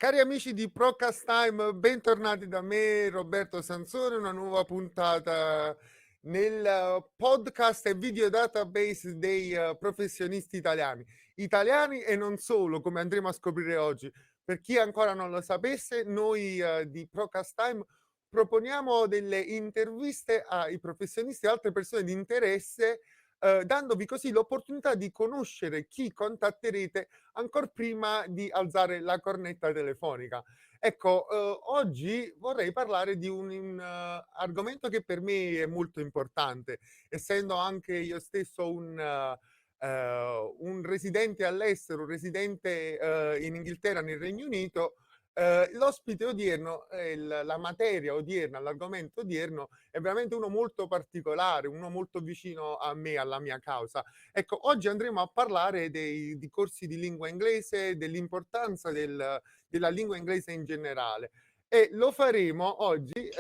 Cari amici di Procast Time, bentornati da me, Roberto Sansone, una nuova puntata nel podcast e video database dei professionisti italiani e non solo, come andremo a scoprire oggi. Per chi ancora non lo sapesse, noi di Procast Time proponiamo delle interviste ai professionisti e altre persone di interesse, dandovi così l'opportunità di conoscere chi contatterete ancora prima di alzare la cornetta telefonica. Ecco, oggi vorrei parlare di un argomento che per me è molto importante, essendo anche io stesso un residente all'estero, un residente in Inghilterra, nel Regno Unito. L'ospite odierno, la materia odierna, l'argomento odierno è veramente uno molto particolare, uno molto vicino a me, alla mia causa. Ecco, oggi andremo a parlare di corsi di lingua inglese, dell'importanza della lingua inglese in generale, e lo faremo oggi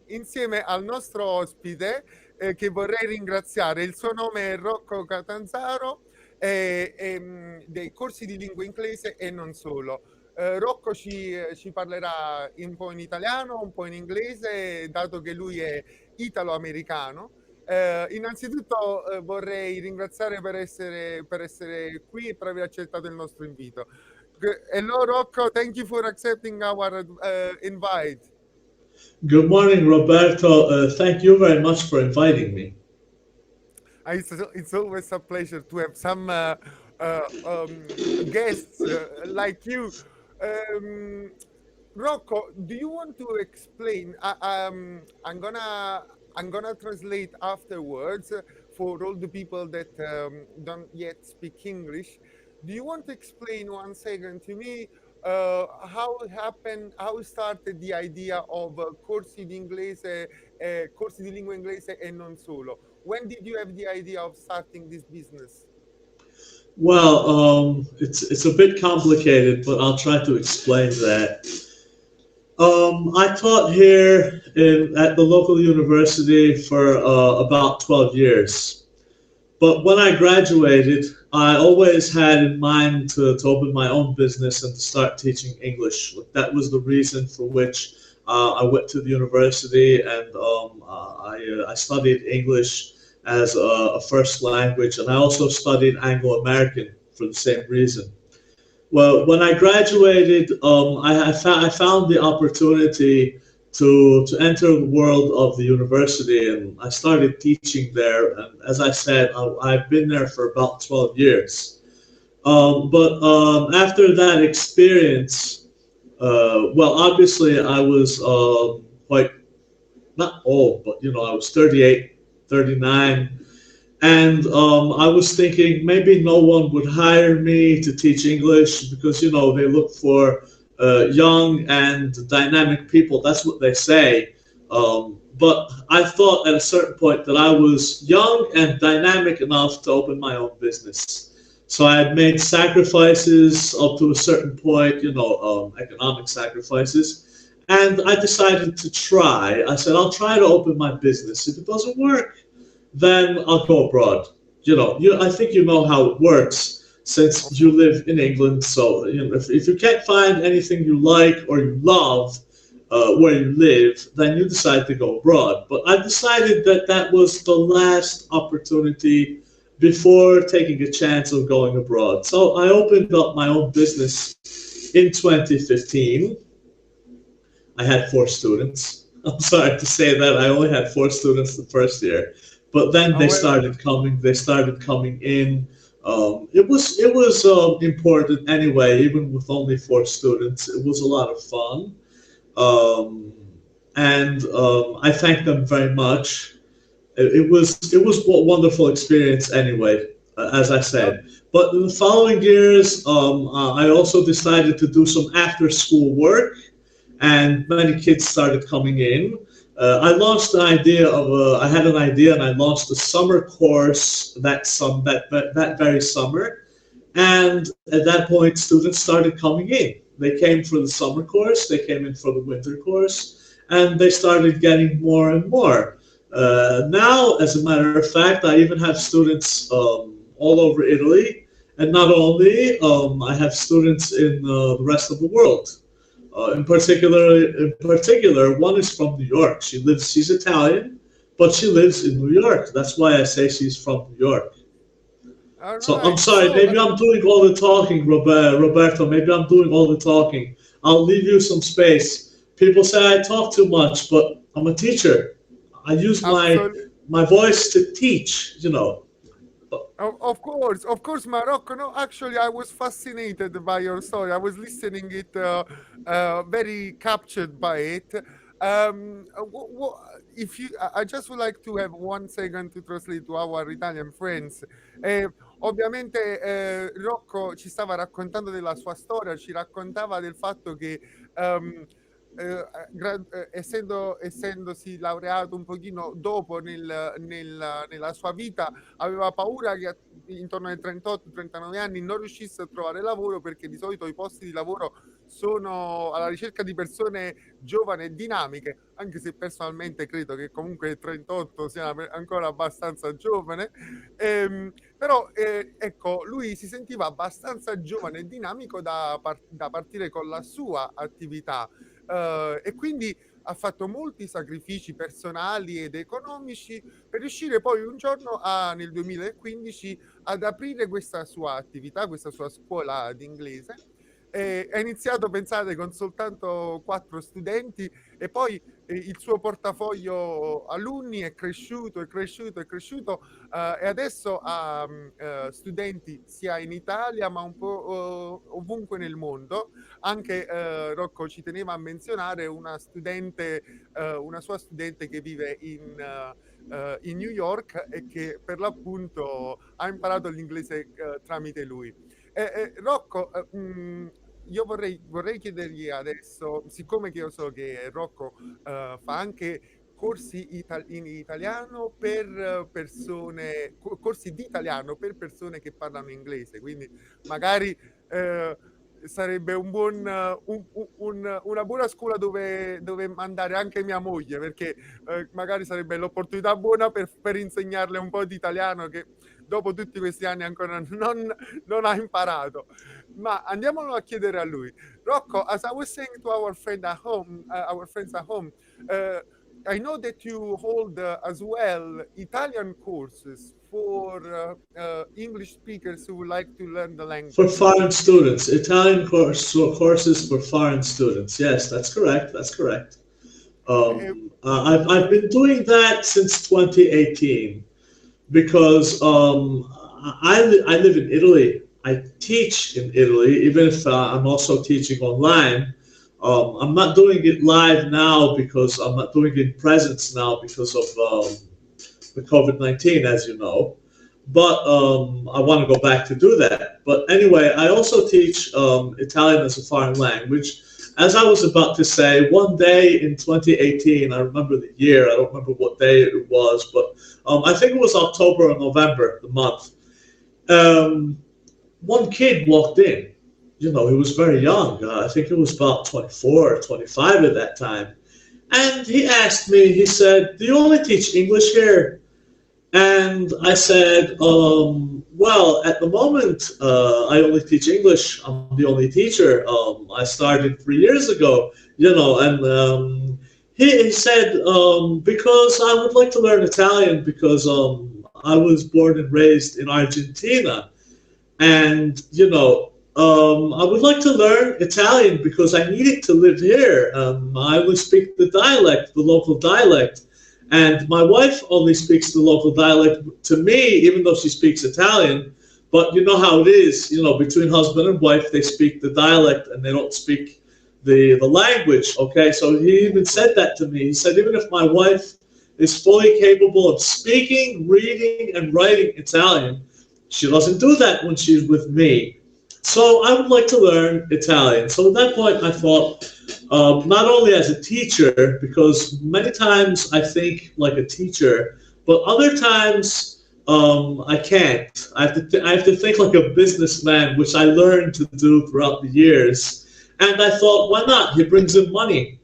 insieme al nostro ospite, che vorrei ringraziare. Il suo nome è Rocco Catanzaro, dei corsi di lingua inglese e non solo. Rocco ci parlerà un po' in italiano, un po' in inglese, dato che lui è italo-americano. Innanzitutto vorrei ringraziare per essere qui e per aver accettato il nostro invito. Hello Rocco, thank you for accepting our invite. Good morning, Roberto. Thank you very much for inviting me. It's always a pleasure to have some guests like you. Rocco, do you want to explain? I'm gonna translate afterwards for all the people that don't yet speak English. Do you want to explain 1 second to me how it happened, how started the idea of corsi di inglese, corsi di lingua inglese e non solo? When did you have the idea of starting this business? Well, it's a bit complicated, but I'll try to explain that. I taught here at the local university for about 12 years. But when I graduated, I always had in mind to open my own business and to start teaching English. That was the reason for which I went to the university, and I studied English as a first language, and I also studied Anglo-American for the same reason. Well, when I graduated, I found the opportunity to enter the world of the university, and I started teaching there. And as I said, I've been there for about 12 years. But after that experience, well, obviously I was quite, not old, but I was 38, 39. And I was thinking maybe no one would hire me to teach English because, they look for young and dynamic people. That's what they say. But I thought at a certain point that I was young and dynamic enough to open my own business. So I had made sacrifices up to a certain point, economic sacrifices. And I decided to try. I said, I'll try to open my business. If it doesn't work, then I'll go abroad. I think you know how it works since you live in England. So if you can't find anything you like or you love where you live, then you decide to go abroad. But I decided that was the last opportunity before taking a chance of going abroad. So I opened up my own business in 2015. I had 4 students. I'm sorry to say that I only had 4 students the first year. But then they started coming in. It was important anyway, even with only 4 students. It was a lot of fun. And I thank them very much. It was a wonderful experience anyway, as I said. But in the following years, I also decided to do some after-school work, and many kids started coming in. I launched an idea I had an idea, and I launched a summer course that very summer. And at that point, students started coming in. They came for the summer course, they came in for the winter course, and they started getting more and more. Now, as a matter of fact, I even have students all over Italy, And not only, I have students in the rest of the world. In particular, one is from New York. She's Italian, but she lives in New York. That's why I say she's from New York. All So I'm right. sorry, So, maybe I'm doing all the talking, Roberto. Maybe I'm doing all the talking. I'll leave you some space. People say I talk too much, but I'm a teacher. I use my absolutely. my voice to teach, Of course, Morocco. No, actually, I was fascinated by your story. I was listening it, very captured by it. If you, I just would like to have 1 second to translate to our Italian friends. Ovviamente, Rocco ci stava raccontando della sua storia, ci raccontava del fatto che essendosi laureato un pochino dopo nella sua vita, aveva paura che intorno ai 38-39 anni non riuscisse a trovare lavoro, perché di solito i posti di lavoro sono alla ricerca di persone giovani e dinamiche, anche se personalmente credo che comunque 38 sia ancora abbastanza giovane. Però ecco, lui si sentiva abbastanza giovane e dinamico da partire con la sua attività, e quindi ha fatto molti sacrifici personali ed economici per riuscire poi un giorno, nel 2015, ad aprire questa sua attività, questa sua scuola di inglese. Ha iniziato, pensate, con soltanto 4 studenti, e poi il suo portafoglio alunni è cresciuto, è cresciuto, è cresciuto, e adesso ha studenti sia in Italia ma un po' ovunque nel mondo. Anche Rocco ci teneva a menzionare una sua studente che vive in New York, e che per l'appunto ha imparato l'inglese tramite lui. Rocco, io vorrei chiedergli adesso, siccome che io so che Rocco fa anche corsi in italiano per persone, corsi di italiano per persone che parlano inglese, quindi magari sarebbe una buona scuola dove mandare anche mia moglie, perché magari sarebbe l'opportunità buona per insegnarle un po' di italiano, che dopo tutti questi anni ancora non ha imparato. Ma andiamolo a chiedere a lui. Rocco, as I was saying to our friends at home, I know that you hold as well Italian courses for English speakers who would like to learn the for language. foreign students. Italian courses for foreign students. Yes, that's correct. That's correct. Uh, I've been doing that since 2018 because I live in Italy. I teach in Italy, even if I'm also teaching online. I'm not doing it live now because I'm not doing it in presence now because of the COVID-19, as you know. But I want to go back to do that. But anyway, I also teach Italian as a foreign language. As I was about to say, one day in 2018, I remember the year, I don't remember what day it was, but I think it was October or November, the month. One kid walked in. He was very young. I think it was about 24 or 25 at that time. And he asked me, he said, "Do you only teach English here?" And I said, well, at the moment, I only teach English. I'm the only teacher. I started 3 years ago, and he said, because I would like to learn Italian because I was born and raised in Argentina. And, I would like to learn Italian because I needed to live here. I only speak the local dialect. And my wife only speaks the local dialect to me, even though she speaks Italian. But you know how it is, between husband and wife, they speak the dialect and they don't speak the language, okay? So he even said that to me. He said, even if my wife is fully capable of speaking, reading, and writing Italian, she doesn't do that when she's with me. So I would like to learn Italian. So at that point, I thought, not only as a teacher, because many times I think like a teacher, but other times I can't. I have to think like a businessman, which I learned to do throughout the years. And I thought, why not? He brings in money.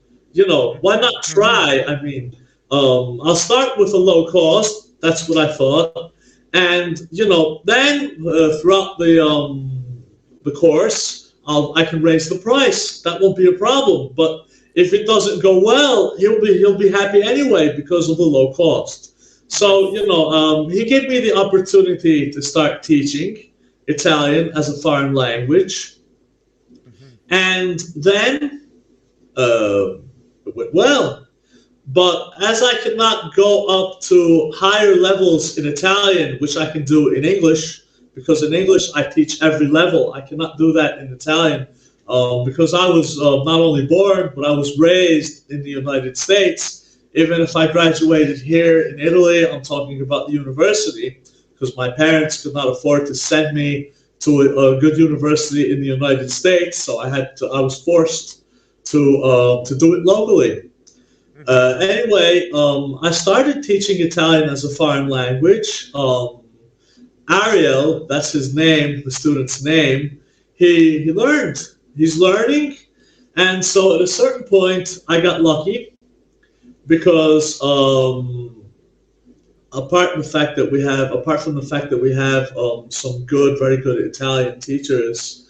Why not try? I mean, I'll start with a low cost. That's what I thought. And then throughout the course, I can raise the price. That won't be a problem. But if it doesn't go well, he'll be happy anyway because of the low cost. So he gave me the opportunity to start teaching Italian as a foreign language, and then it went well. But as I could not go up to higher levels in Italian, which I can do in English, because in English I teach every level, I cannot do that in Italian, because I was not only born, but I was raised in the United States. Even if I graduated here in Italy, I'm talking about the university, because my parents could not afford to send me to a good university in the United States, so I was forced to do it locally. Anyway, I started teaching Italian as a foreign language. Ariel, that's his name, the student's name, he learned. He's learning. And so at a certain point, I got lucky because apart from the fact that we have some very good Italian teachers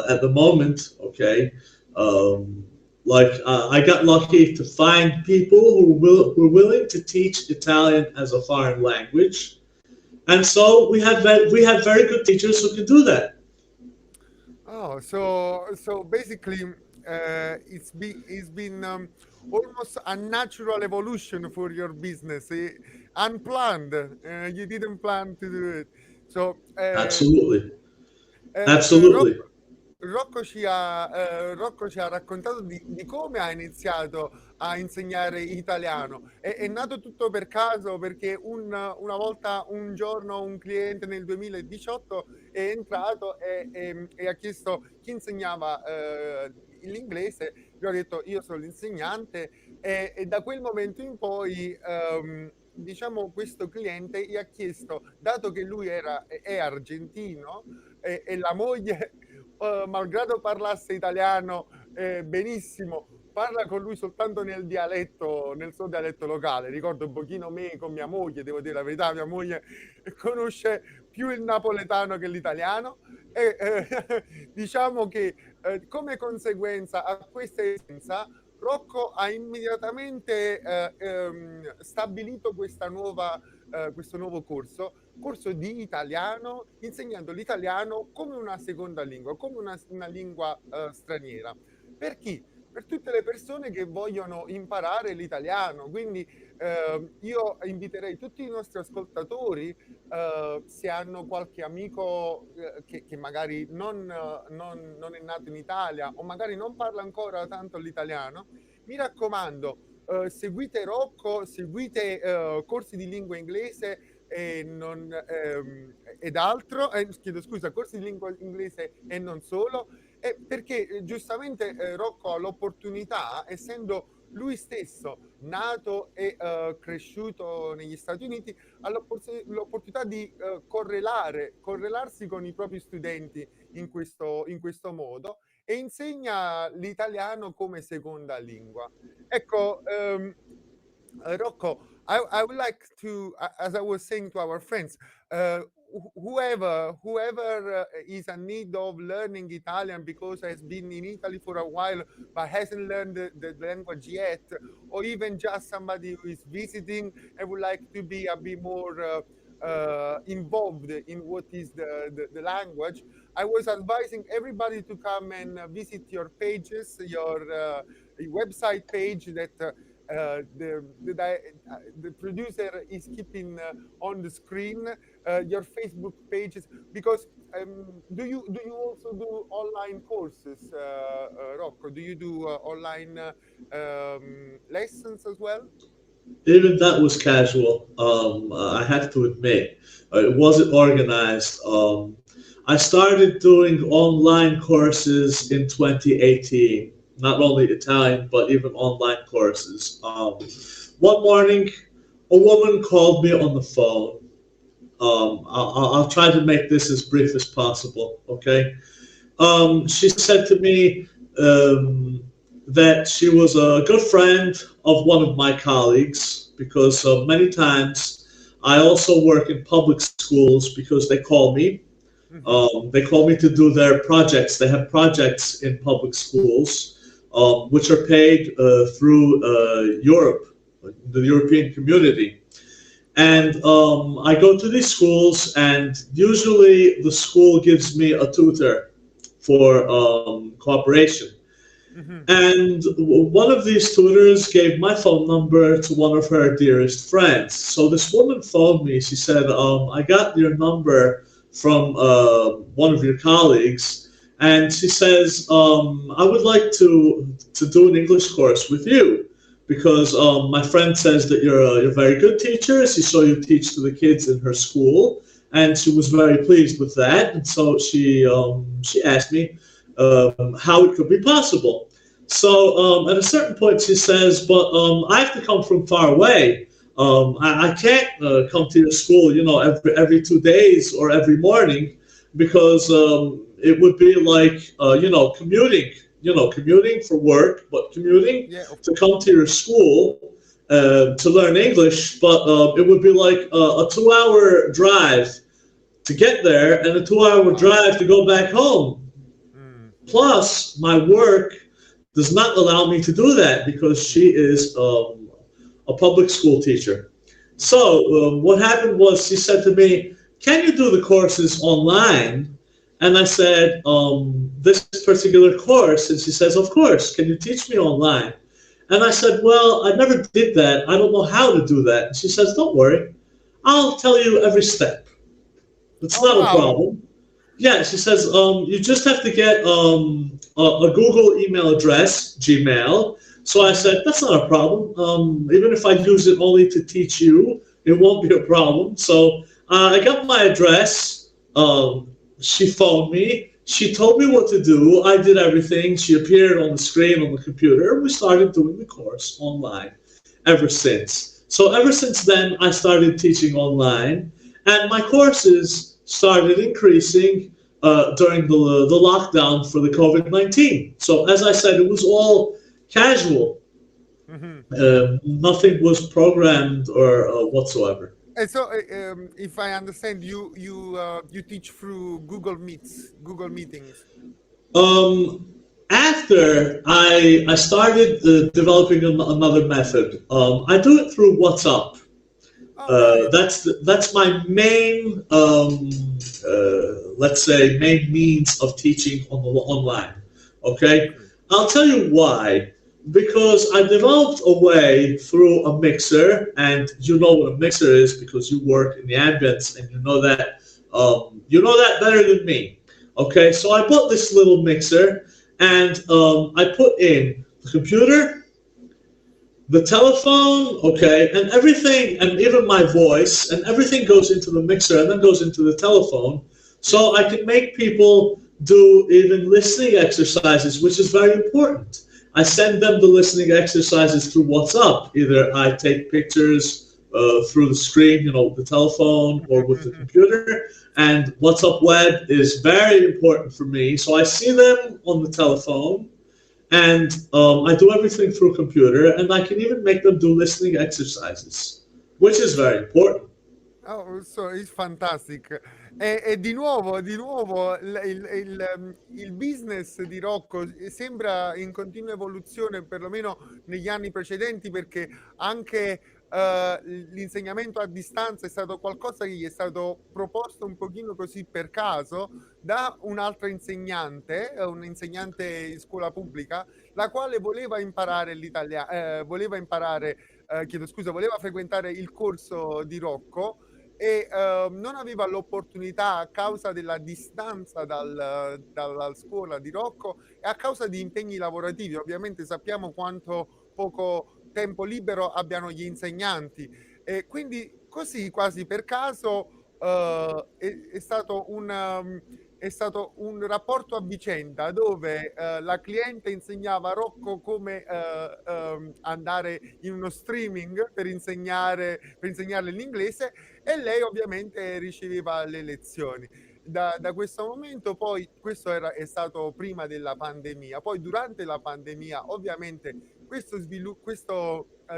at the moment, okay, I got lucky to find people who were willing to teach Italian as a foreign language, and so we have very good teachers who can do that. Oh, so basically, it's been almost a natural evolution for your business, unplanned. You didn't plan to do it. So, Absolutely, Rob, absolutely. Rocco ci ha raccontato di come ha iniziato a insegnare italiano. È nato tutto per caso perché una volta, un giorno, un cliente nel 2018 è entrato e ha chiesto chi insegnava l'inglese. Gli ho detto io sono l'insegnante e da quel momento in poi diciamo questo cliente gli ha chiesto, dato che lui è argentino e la moglie malgrado parlasse italiano benissimo, parla con lui soltanto nel suo dialetto locale. Ricordo un pochino me con mia moglie, devo dire la verità, mia moglie conosce più il napoletano che l'italiano e diciamo che come conseguenza a questa esigenza Rocco ha immediatamente stabilito questo nuovo corso di italiano, insegnando l'italiano come una seconda lingua, come una lingua straniera. Per chi? Per tutte le persone che vogliono imparare l'italiano. Quindi io inviterei tutti i nostri ascoltatori, se hanno qualche amico che magari non è nato in Italia o magari non parla ancora tanto l'italiano, mi raccomando, seguite Rocco, seguite corsi di lingua inglese ed altro, chiedo scusa, corsi di lingua inglese e non solo, perché giustamente Rocco ha l'opportunità, essendo lui stesso nato e cresciuto negli Stati Uniti, ha l'opportunità di correlarsi con i propri studenti in questo modo e insegna l'italiano come seconda lingua. Ecco, Rocco, I would like to, as I was saying to our friends, whoever is in need of learning Italian because has been in Italy for a while but hasn't learned the language yet, or even just somebody who is visiting and would like to be a bit more involved in what is the language, I was advising everybody to come and visit your pages, your website page that the producer is keeping on the screen, your Facebook pages, because do you also do online courses, Rocco? Do you do online lessons as well? Even that was casual. I have to admit, it wasn't organized. I started doing online courses in 2018. Not only Italian, but even online courses. One morning, a woman called me on the phone. I'll try to make this as brief as possible, okay? She said to me that she was a good friend of one of my colleagues because many times I also work in public schools because they call me. Mhm. They call me to do their projects. They have projects in public schools, which are paid through Europe, the European community. And Nice. I go to these schools, and usually the school gives me a tutor for cooperation. Mhm. And one of these tutors gave my phone number to one of her dearest friends. So this woman phoned me. She said, I got your number from one of your colleagues. And she says, I would like to do an English course with you because my friend says that you're a very good teacher. She saw you teach to the kids in her school, and she was very pleased with that. And so she asked me how it could be possible. So at a certain point, she says, "But I have to come from far away. I can't come to your school, every 2 days or every morning, because it would be like commuting, commuting for work, but commuting Yeah, of to come to your school to learn English. But it would be like a 2 hour drive to get there and a 2 hour wow. drive to go back home. Mm. Plus, my work does not allow me to do that because Mm. she is a public school teacher. So Mhm. what happened was she said to me, "Can you do the courses online?" And I said, "This particular course," and she says, "Of course. Can you teach me online?" And I said, "Well, I never did that. I don't know how to do that." And she says, "Don't worry. I'll tell you every step. It's Oh, not a wow. problem." Yeah, she says you just have to get a Google email address, Gmail. So I Mhm. said that's not a problem. Even if I use it only to teach you, it won't be a problem. So I got my address. She phoned me. She told me what to do. I did everything. She appeared on the screen on the computer, and we started doing the course online ever since. So ever since then, I started teaching online, and my courses started increasing during the lockdown for the COVID-19. So as I said, it was all casual. Mhm. Nothing was programmed or whatsoever. And so, if I understand, you teach through Google Meetings. Um, After I started developing another method, I do it through WhatsApp. Oh, nice. That's my main, let's say, main means of teaching online. Okay, Mhm. I'll tell you why. Because I developed a way through a mixer, and you know what a mixer is because you work in the ambience, and you know that better than me. Okay, so I bought this little mixer, and I put in the computer, the telephone, okay, and everything, and even my voice, and everything goes into the mixer and then goes into the telephone. So Yes. I can make people do even listening exercises, which is very important. I send them the listening exercises through WhatsApp. Either I take pictures through the screen, the telephone, or with the computer. And WhatsApp Web is very important for me. So I see them on the telephone, and I do everything through computer, and I can even make them do listening exercises, which is very important. Oh, so it's fantastic. E di nuovo il business di Rocco sembra in continua evoluzione, perlomeno negli anni precedenti, perché anche l'insegnamento a distanza è stato qualcosa che gli è stato proposto un pochino così per caso da un'altra insegnante, un insegnante in scuola pubblica, la quale voleva imparare l'italiano, chiedo scusa, voleva frequentare il corso di Rocco e non aveva l'opportunità a causa della distanza dalla scuola di Rocco e a causa di impegni lavorativi. Ovviamente sappiamo quanto poco tempo libero abbiano gli insegnanti e quindi così quasi per caso è stato un rapporto a vicenda dove la cliente insegnava a Rocco come andare in uno streaming per insegnarle l'inglese e lei ovviamente riceveva le lezioni. Da questo momento poi, è stato prima della pandemia, poi durante la pandemia ovviamente questo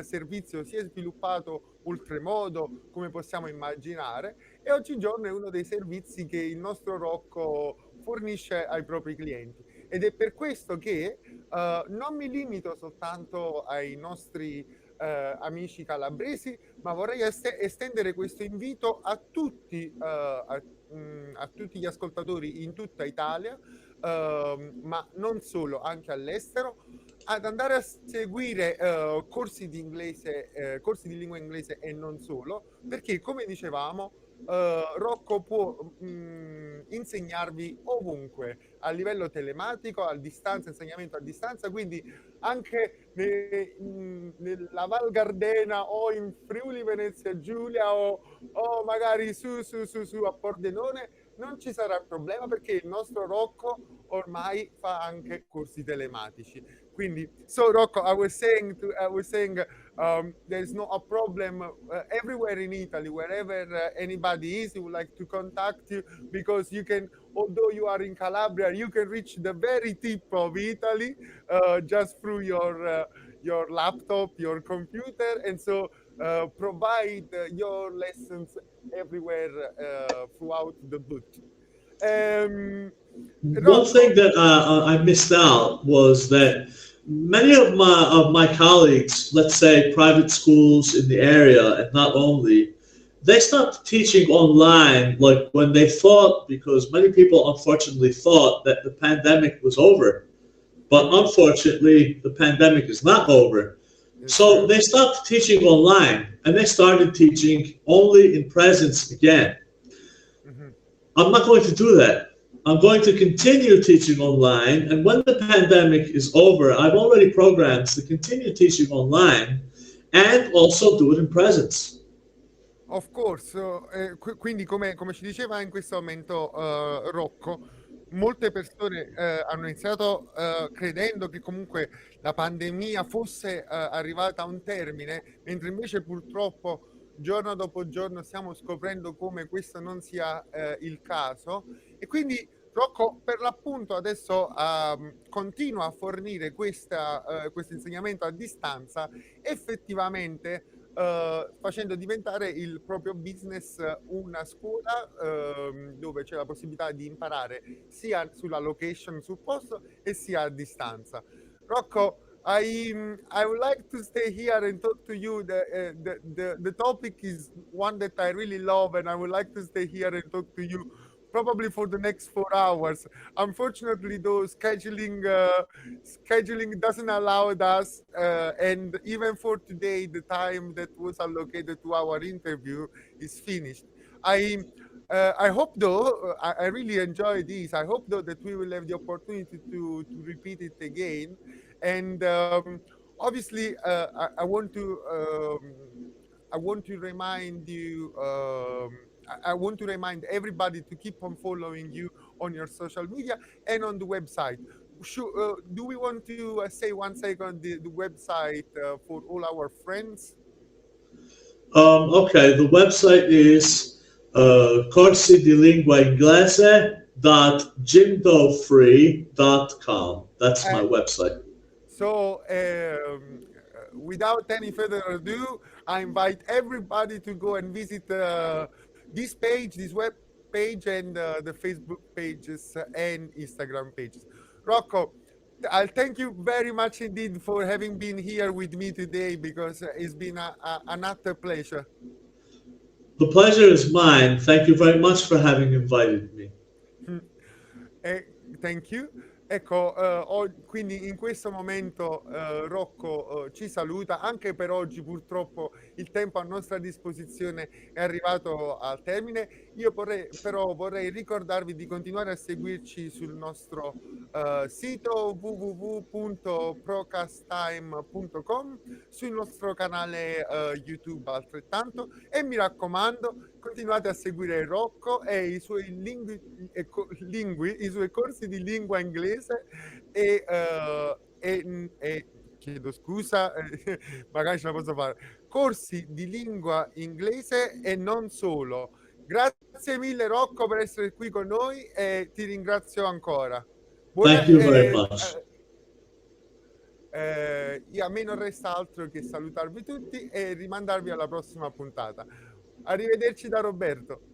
servizio si è sviluppato oltremodo come possiamo immaginare, e oggigiorno è uno dei servizi che il nostro Rocco fornisce ai propri clienti. Ed è per questo che non mi limito soltanto ai nostri amici calabresi, ma vorrei estendere questo invito a tutti, a tutti gli ascoltatori in tutta Italia, ma non solo, anche all'estero, ad andare a seguire corsi di inglese, corsi di lingua inglese e non solo, perché come dicevamo, Rocco può insegnarvi ovunque, a livello telematico, a distanza, insegnamento a distanza, quindi anche nella Val Gardena o in Friuli Venezia Giulia o magari su a Pordenone, non ci sarà problema perché il nostro Rocco ormai fa anche corsi telematici. Quindi, so Rocco, I was saying there's no a problem everywhere in Italy, wherever anybody is, who would like to contact you, because you can, although you are in Calabria, you can reach the very tip of Italy just through your laptop, your computer, and so provide your lessons everywhere throughout the boot. One thing that I missed out was that many of my colleagues, let's say private schools in the area, and not only, they stopped teaching online like when they thought, because many people unfortunately thought that the pandemic was over. But unfortunately, the pandemic is not over. So they stopped teaching online and they started teaching only in presence again. I'm not going to do that. I'm going to continue teaching online, and when the pandemic is over, I've already programmed to continue teaching online and also do it in presence. Of course, quindi come ci diceva in questo momento Rocco, molte persone hanno iniziato credendo che comunque la pandemia fosse arrivata a un termine, mentre invece purtroppo giorno dopo giorno stiamo scoprendo come questo non sia il caso, e quindi Rocco per l'appunto adesso continua a fornire questo insegnamento a distanza, effettivamente facendo diventare il proprio business una scuola dove c'è la possibilità di imparare sia sulla location, sul posto, e sia a distanza. Rocco, I would like to stay here and talk to you. The topic is one that I really love, and I would like to stay here and talk to you probably for the next 4 hours. Unfortunately, though, scheduling doesn't allow us, and even for today, the time that was allocated to our interview is finished. I hope though, I really enjoy this. I hope though that we will have the opportunity to repeat it again. And obviously, I want to remind you. I want to remind everybody to keep on following you on your social media and on the website. Do we want to say 1 second the website for all our friends? Okay, the website is Corsi di lingua inglese.jimdofree.com. That's my website. So, without any further ado, I invite everybody to go and visit this page, this web page, and the Facebook pages and Instagram pages. Rocco, I'll thank you very much indeed for having been here with me today, because it's been an utter pleasure. The pleasure is mine. Thank you very much for having invited me. Thank you. Ecco, quindi in questo momento Rocco ci saluta. Anche per oggi purtroppo il tempo a nostra disposizione è arrivato al termine. Io vorrei ricordarvi di continuare a seguirci sul nostro sito www.procasttime.com, sul nostro canale YouTube altrettanto, e mi raccomando, continuate a seguire Rocco e i suoi i suoi corsi di lingua inglese e chiedo scusa, magari ce la posso fare, corsi di lingua inglese e non solo. Grazie mille Rocco per essere qui con noi e ti ringrazio ancora. Thank you very much. A me non resta altro che salutarvi tutti e rimandarvi alla prossima puntata. Arrivederci da Roberto.